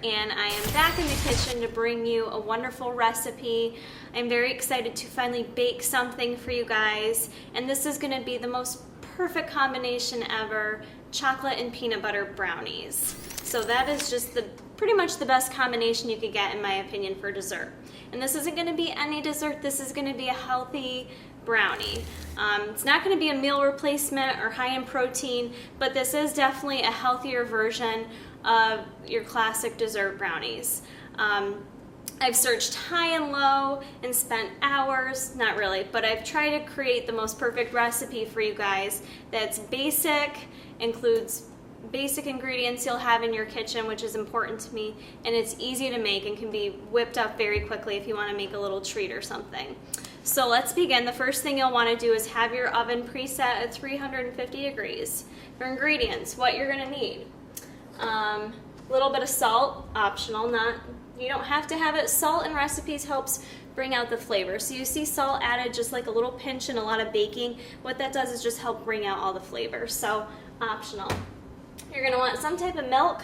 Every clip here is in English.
and I am back in the kitchen to bring you a wonderful recipe. I'm very excited to finally bake something for you guys, and this is going to be the most perfect combination ever, chocolate and peanut butter brownies. So that is just pretty much the best combination you could get in my opinion for dessert. And this isn't going to be any dessert, this is going to be a healthy brownie. It's not going to be a meal replacement or high in protein, but this is definitely a healthier version of your classic dessert brownies. I've searched high and low and spent hours, not really, but I've tried to create the most perfect recipe for you guys that's basic, includes basic ingredients you'll have in your kitchen, which is important to me, and it's easy to make and can be whipped up very quickly if you want to make a little treat or something. So let's begin. The first thing you'll want to do is have your oven preset at 350 degrees. For ingredients, what you're going to need. A little bit of salt, optional, you don't have to have it. Salt in recipes helps bring out the flavor. So you see salt added, just like a little pinch and a lot of baking. What that does is just help bring out all the flavors. So optional. You're going to want some type of milk,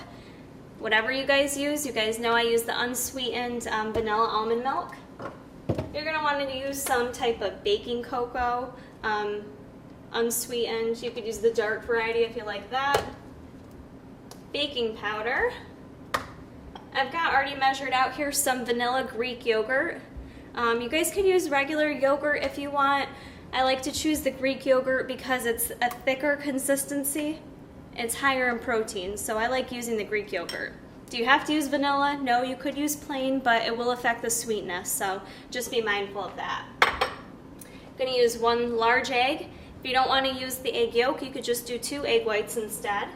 whatever you guys use. You guys know I use the unsweetened vanilla almond milk. You're going to want to use some type of baking cocoa, unsweetened. You could use the dark variety if you like that. Baking powder. I've got already measured out here some vanilla Greek yogurt. You guys can use regular yogurt if you want. I like to choose the Greek yogurt because it's a thicker consistency. It's higher in protein, so I like using the Greek yogurt. Do you have to use vanilla? No, you could use plain, but it will affect the sweetness, so just be mindful of that. I'm going to use 1 large egg. If you don't want to use the egg yolk, you could just do 2 egg whites instead.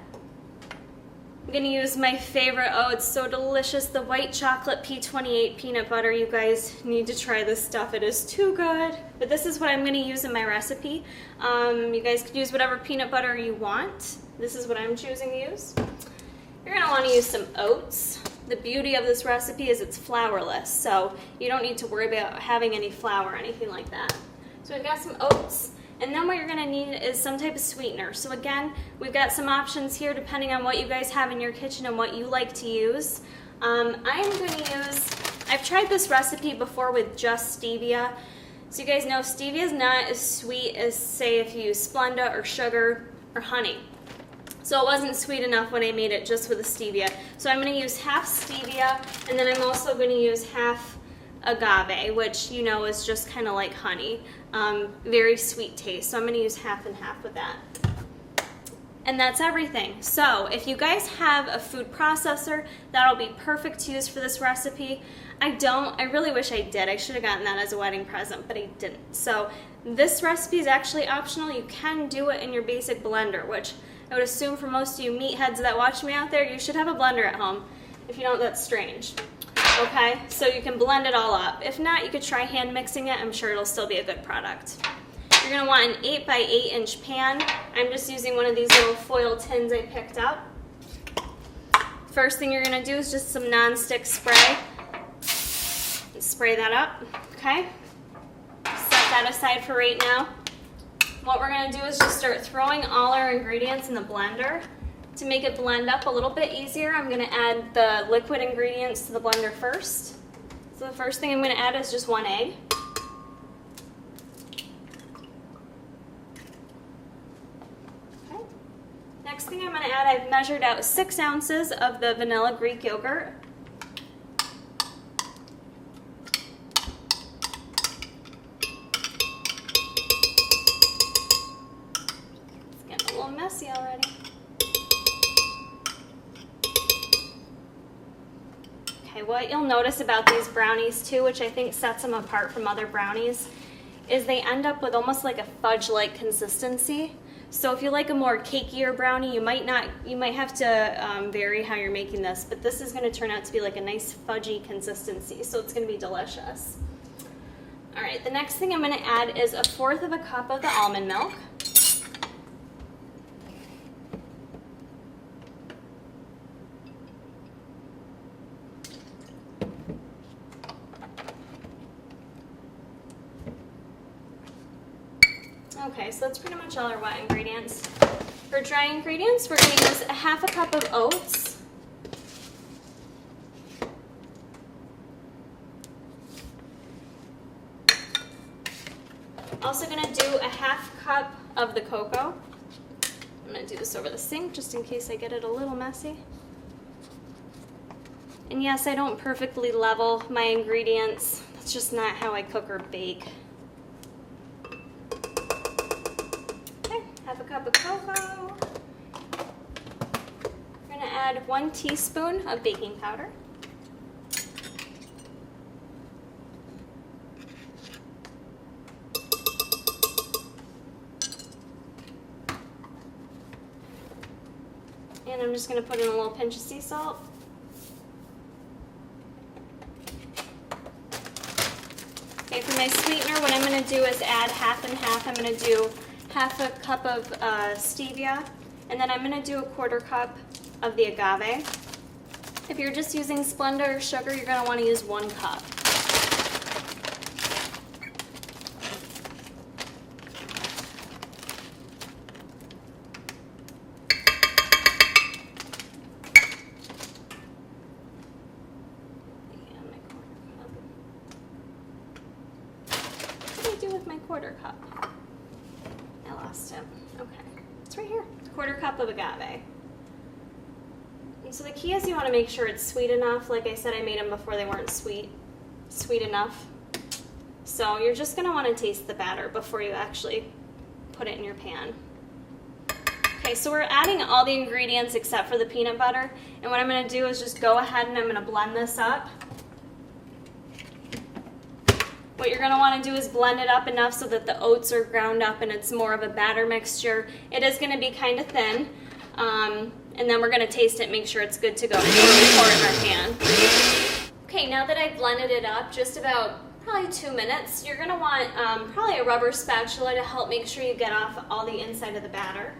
I'm going to use my favorite, oh it's so delicious, the white chocolate P28 peanut butter. You guys need to try this stuff, it is too good. But this is what I'm going to use in my recipe. You guys could use whatever peanut butter you want. This is what I'm choosing to use. You're going to want to use some oats. The beauty of this recipe is it's flourless, so you don't need to worry about having any flour or anything like that. So we've got some oats. And then what you're going to need is some type of sweetener. So again, we've got some options here depending on what you guys have in your kitchen and what you like to use. I'm going to use, I've tried this recipe before with just stevia. So you guys know stevia is not as sweet as, say, if you use Splenda or sugar or honey. So it wasn't sweet enough when I made it just with the stevia. So I'm going to use half stevia, and then I'm also going to use half agave, which you know is just kind of like honey. Very sweet taste. So I'm going to use half and half with that. And that's everything. So if you guys have a food processor, that'll be perfect to use for this recipe. I don't. I really wish I did. I should have gotten that as a wedding present, but I didn't. So this recipe is actually optional. You can do it in your basic blender, which I would assume for most of you meatheads that watch me out there, you should have a blender at home. If you don't, that's strange. Okay, so you can blend it all up. If not, you could try hand mixing it. I'm sure it'll still be a good product. You're going to want an 8 by 8 inch pan. I'm just using one of these little foil tins I picked up. First thing you're going to do is just some non-stick spray. Spray that up, okay? Set that aside for right now. What we're going to do is just start throwing all our ingredients in the blender. To make it blend up a little bit easier, I'm going to add the liquid ingredients to the blender first. So the first thing I'm going to add is just 1 egg. Okay. Next thing I'm going to add, I've measured out 6 ounces of the vanilla Greek yogurt. It's getting a little messy already. Okay, what you'll notice about these brownies too, which I think sets them apart from other brownies, is they end up with almost like a fudge-like consistency. So if you like a more cakier brownie, you might have to vary how you're making this, but this is going to turn out to be like a nice fudgy consistency, so it's going to be delicious. All right, the next thing I'm going to add is 1/4 cup of the almond milk. Okay, so that's pretty much all our wet ingredients. For dry ingredients, we're going to use 1/2 cup of oats, Also gonna do a 1/2 cup of the cocoa. I'm gonna do this over the sink just in case I get it a little messy. And yes, I don't perfectly level my ingredients. That's just not how I cook or bake. Okay, 1/2 cup of cocoa. We're gonna add 1 teaspoon of baking powder. And I'm just going to put in a little pinch of sea salt. Okay, for my sweetener, what I'm going to do is add 1/2 and 1/2. I'm going to do 1/2 cup of stevia, and then I'm going to do 1/4 cup of the agave. If you're just using Splenda or sugar, you're going to want to use 1 cup. With my 1/4 cup. I lost it. Okay. It's right here. 1/4 cup of agave. And so the key is you want to make sure it's sweet enough. Like I said, I made them before they weren't sweet enough. So you're just going to want to taste the batter before you actually put it in your pan. Okay, so we're adding all the ingredients except for the peanut butter. And what I'm going to do is just go ahead and I'm going to blend this up. What you're going to want to do is blend it up enough so that the oats are ground up and it's more of a batter mixture. It is going to be kind of thin, and then we're going to taste it, make sure it's good to go before we pour it in our pan. Okay, now that I've blended it up, just about probably 2 minutes, you're going to want probably a rubber spatula to help make sure you get off all the inside of the batter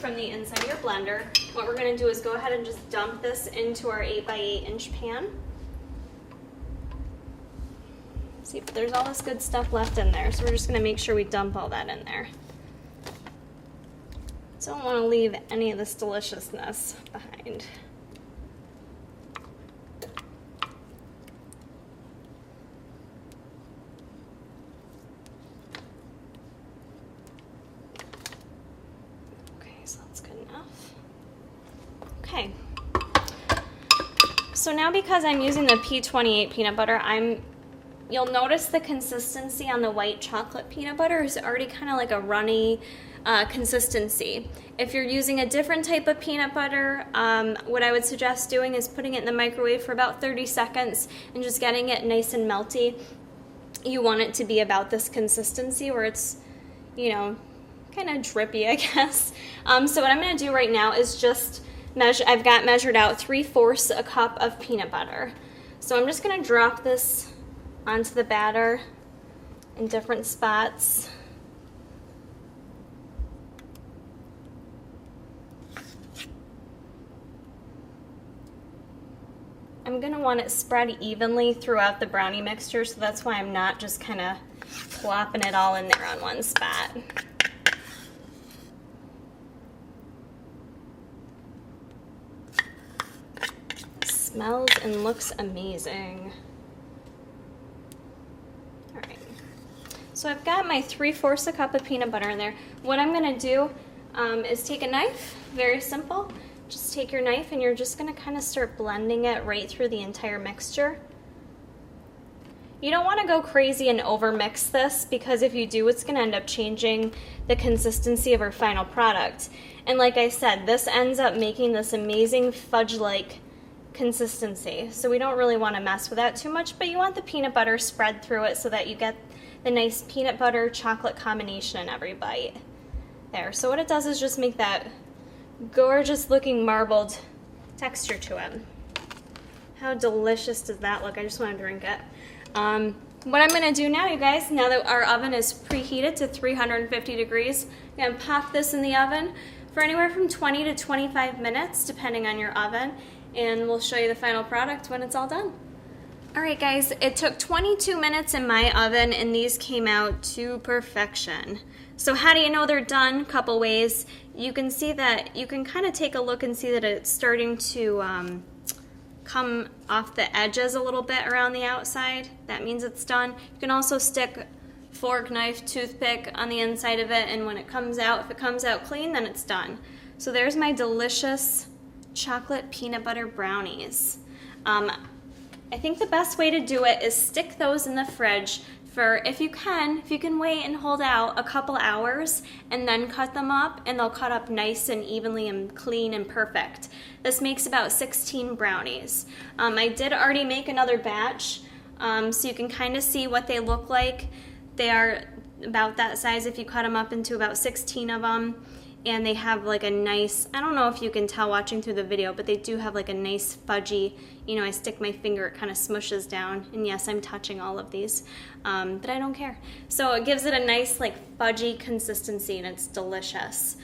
from the inside of your blender. What we're going to do is go ahead and just dump this into our 8x8 inch pan. See, but there's all this good stuff left in there, so we're just going to make sure we dump all that in there. Don't want to leave any of this deliciousness behind. Okay, so that's good enough. Okay. So now because I'm using the P28 peanut butter, you'll notice the consistency on the white chocolate peanut butter is already kind of like a runny consistency. If you're using a different type of peanut butter, what I would suggest doing is putting it in the microwave for about 30 seconds and just getting it nice and melty. You want it to be about this consistency where it's, you know, kind of drippy, I guess. So what I'm going to do right now is just I've got measured out 3/4 a cup of peanut butter. So I'm just going to drop this onto the batter in different spots. I'm going to want it spread evenly throughout the brownie mixture, so that's why I'm not just kind of plopping it all in there on one spot. Smells and looks amazing. Alright, so I've got my 3/4 a cup of peanut butter in there. What I'm going to do is take a knife, very simple. Just take your knife and you're just going to kind of start blending it right through the entire mixture. You don't want to go crazy and overmix this, because if you do, it's going to end up changing the consistency of our final product. And like I said, this ends up making this amazing fudge-like consistency. So we don't really want to mess with that too much, but you want the peanut butter spread through it so that you get the nice peanut butter chocolate combination in every bite. There. So what it does is just make that gorgeous looking marbled texture to it. How delicious does that look? I just want to drink it. What I'm going to do now, you guys, now that our oven is preheated to 350 degrees, I'm going to pop this in the oven for anywhere from 20 to 25 minutes, depending on your oven, and we'll show you the final product when it's all done. Alright guys, it took 22 minutes in my oven and these came out to perfection. So how do you know they're done? Couple ways. You can see that, you can kind of take a look and see that it's starting to come off the edges a little bit around the outside. That means it's done. You can also stick fork, knife, toothpick on the inside of it, and when it comes out, if it comes out clean, then it's done. So there's my delicious chocolate peanut butter brownies. I think the best way to do it is stick those in the fridge for, if you can wait and hold out a couple hours and then cut them up, and they'll cut up nice and evenly and clean and perfect. This makes about 16 brownies. I did already make another batch, so you can kind of see what they look like. They are about that size if you cut them up into about 16 of them. And they have like a nice, I don't know if you can tell watching through the video, but they do have like a nice fudgy, you know, I stick my finger, it kind of smushes down. And yes, I'm touching all of these, but I don't care. So it gives it a nice like fudgy consistency, and it's delicious.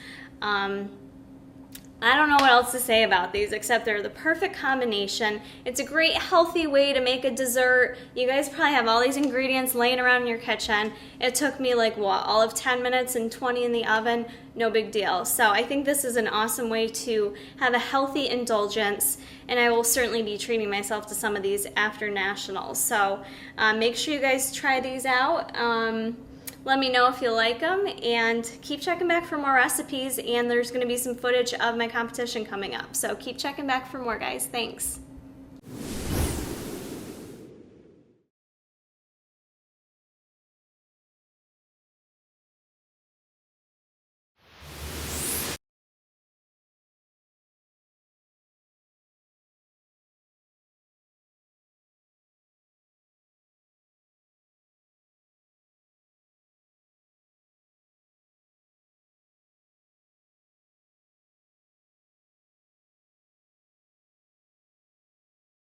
I don't know what else to say about these except they're the perfect combination. It's a great healthy way to make a dessert. You guys probably have all these ingredients laying around in your kitchen. It took me like what, all of 10 minutes and 20 in the oven, no big deal. So I think this is an awesome way to have a healthy indulgence, and I will certainly be treating myself to some of these after nationals. So make sure you guys try these out. Let me know if you like them, and keep checking back for more recipes, and there's going to be some footage of my competition coming up. So keep checking back for more, guys. Thanks.